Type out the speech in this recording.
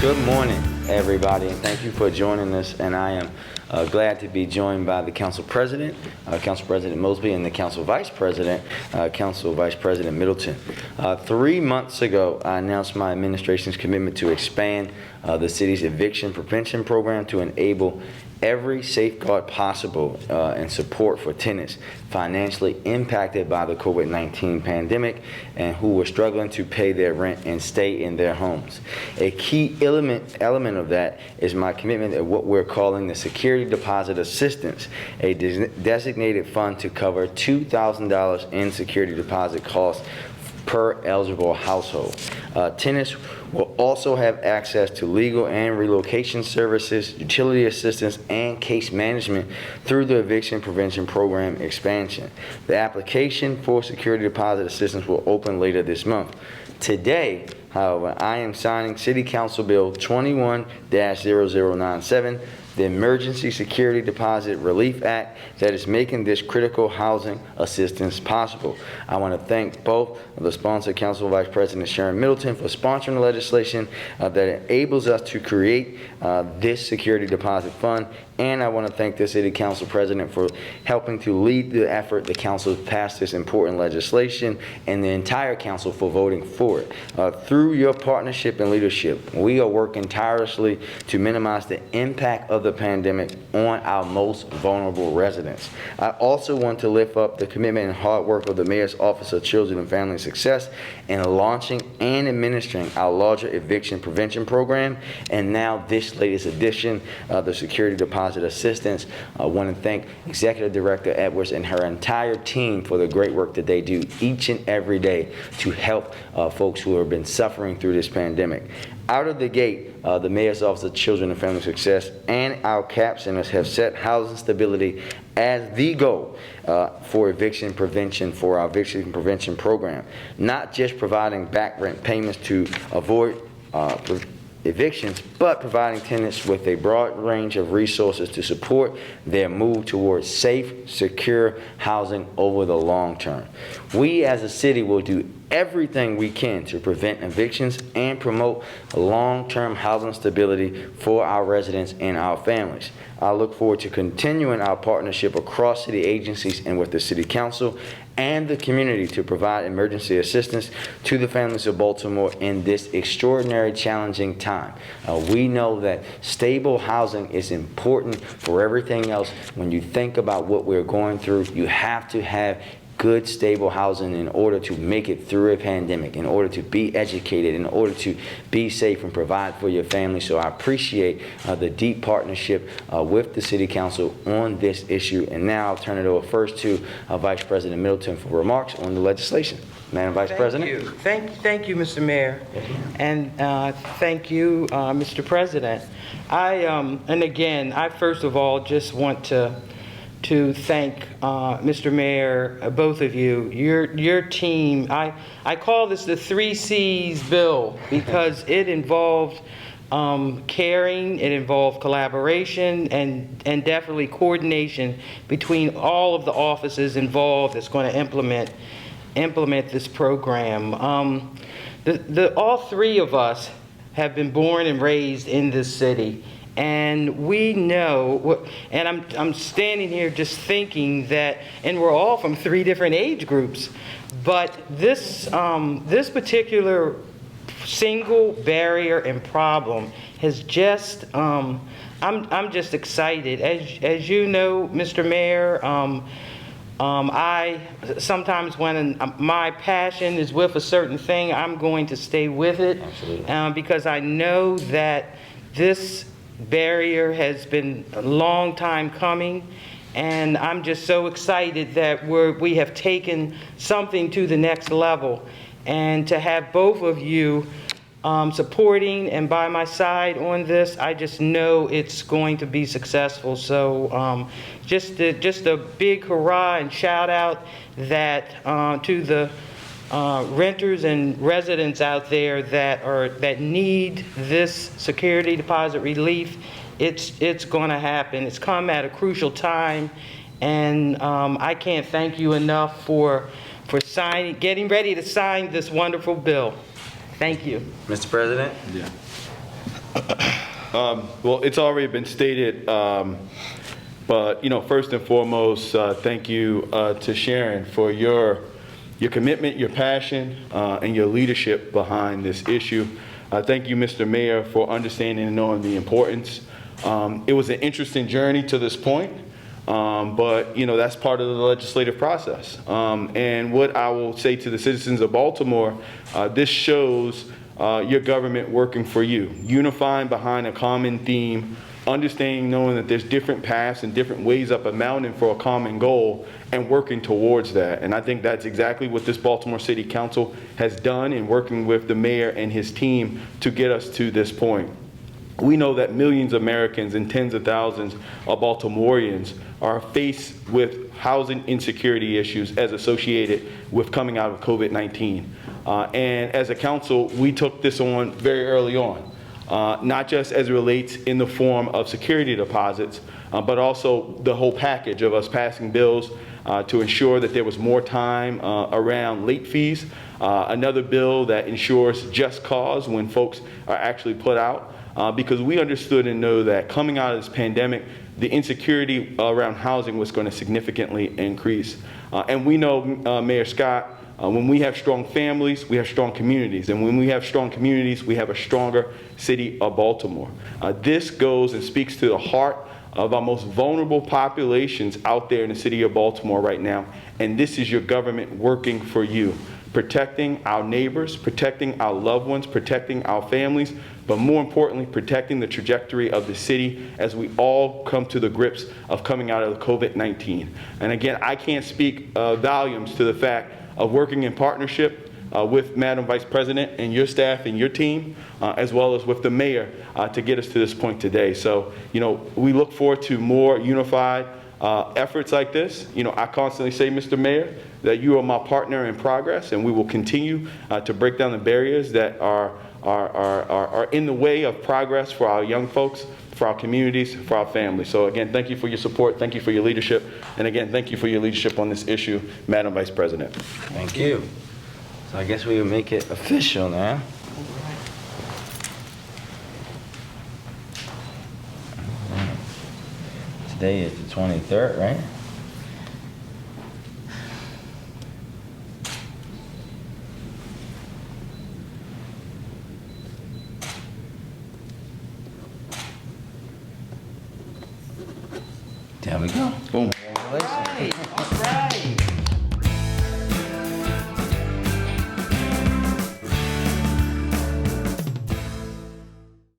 Good morning, everybody, and thank you for joining us. And I am glad to be joined by the Council President, Council President Mosby, and the Council Vice President, Council Vice President Middleton. 3 months ago, I announced my administration's commitment to expand the city's eviction prevention program to enable every safeguard possible and support for tenants financially impacted by the COVID-19 pandemic and who were struggling to pay their rent and stay in their homes. A key element of that is my commitment to what we're calling the Security Deposit Assistance, a designated fund to cover $2,000 in security deposit costs per eligible household. Tenants will also have access to legal and relocation services, utility assistance, and case management through the Eviction Prevention Program expansion. The application for security deposit assistance will open later this month. Today, however, I am signing City Council Bill 21-0097, the Emergency Security Deposit Relief Act, that is making this critical housing assistance possible. I want to thank both the sponsor, Council Vice President Sharon Middleton, for sponsoring the legislation that enables us to create this security deposit fund. And I want to thank the City Council President for helping to lead the effort the Council passed this important legislation, and the entire Council for voting for it. Through your partnership and leadership, we are working tirelessly to minimize the impact of the pandemic on our most vulnerable residents. I also want to lift up the commitment and hard work of the Mayor's Office of Children and Family Success in launching and administering our larger eviction prevention program, and now this latest edition, the Security Deposit Assistance. I want to thank Executive Director Edwards and her entire team for the great work that they do each and every day to help folks who have been suffering through this pandemic. Out of the gate, the Mayor's Office of Children and Family Success and our CAP centers have set housing stability as the goal for eviction prevention, for our eviction prevention program. Not just providing back rent payments to avoid evictions, but providing tenants with a broad range of resources to support their move towards safe, secure housing over the long term. We as a city will do everything we can to prevent evictions and promote long-term housing stability for our residents and our families. I look forward to continuing our partnership across city agencies and with the City Council and the community to provide emergency assistance to the families of Baltimore in this extraordinary, challenging time. We know that stable housing is important for everything else. When you think about what we're going through, you have to have good, stable housing in order to make it through a pandemic, in order to be educated, in order to be safe and provide for your family. So I appreciate the deep partnership with the City Council on this issue. And now I'll turn it over first to Vice President Middleton for remarks on the legislation. Madam Vice President. Thank you, Mr. Mayor. And thank you, Mr. President. And again, I first of all just want to thank Mr. Mayor, both of you, your team. I call this the 3 C's bill because it involved caring, it involved collaboration, and definitely coordination between all of the offices involved that's going to implement this program. All 3 of us have been born and raised in this city. And we know, and I'm standing here just thinking that, and we're all from 3 different age groups, but this particular single barrier and problem has just, I'm just excited. As you know, Mr. Mayor, I sometimes when my passion is with a certain thing, I'm going to stay with it. Because I know that this barrier has been a long time coming, and I'm just so excited that we have taken something to the next level, and to have both of you supporting and by my side on this, I just know it's going to be successful. So just a big hurrah and shout out that to the renters and residents out there that need this security deposit relief. It's going to happen. It's come at a crucial time, and I can't thank you enough for getting ready to sign this wonderful bill. Thank you. Mr. President? Yeah. Well, it's already been stated, but first and foremost, thank you to Sharon for your commitment, your passion, and your leadership behind this issue. Thank you, Mr. Mayor, for understanding and knowing the importance. It was an interesting journey to this point, but that's part of the legislative process. And what I will say to the citizens of Baltimore, this shows your government working for you, unifying behind a common theme, understanding, knowing that there's different paths and different ways up a mountain for a common goal, and working towards that. And I think that's exactly what this Baltimore City Council has done in working with the mayor and his team to get us to this point. We know that millions of Americans and tens of thousands of Baltimoreans are faced with housing insecurity issues as associated with coming out of COVID-19. And as a council, we took this on very early on, not just as it relates in the form of security deposits, but also the whole package of us passing bills to ensure that there was more time around late fees, another bill that ensures just cause when folks are actually put out, because we understood and know that coming out of this pandemic, the insecurity around housing was going to significantly increase. And we know, Mayor Scott, when we have strong families, we have strong communities. And when we have strong communities, we have a stronger city of Baltimore. This goes and speaks to the heart of our most vulnerable populations out there in the city of Baltimore right now. And this is your government working for you, protecting our neighbors, protecting our loved ones, protecting our families, but more importantly, protecting the trajectory of the city as we all come to the grips of coming out of COVID-19. And again, I can't speak volumes to the fact of working in partnership with Madam Vice President and your staff and your team, as well as with the mayor to get us to this point today. So, we look forward to more unified efforts like this. I constantly say, Mr. Mayor, that you are my partner in progress, and we will continue to break down the barriers that are in the way of progress for our young folks, for our communities, for our families. So again, thank you for your support, thank you for your leadership, and again, thank you for your leadership on this issue, Madam Vice President. Thank you. So I guess we will make it official now. Today is the 23rd, right? There we go. Boom.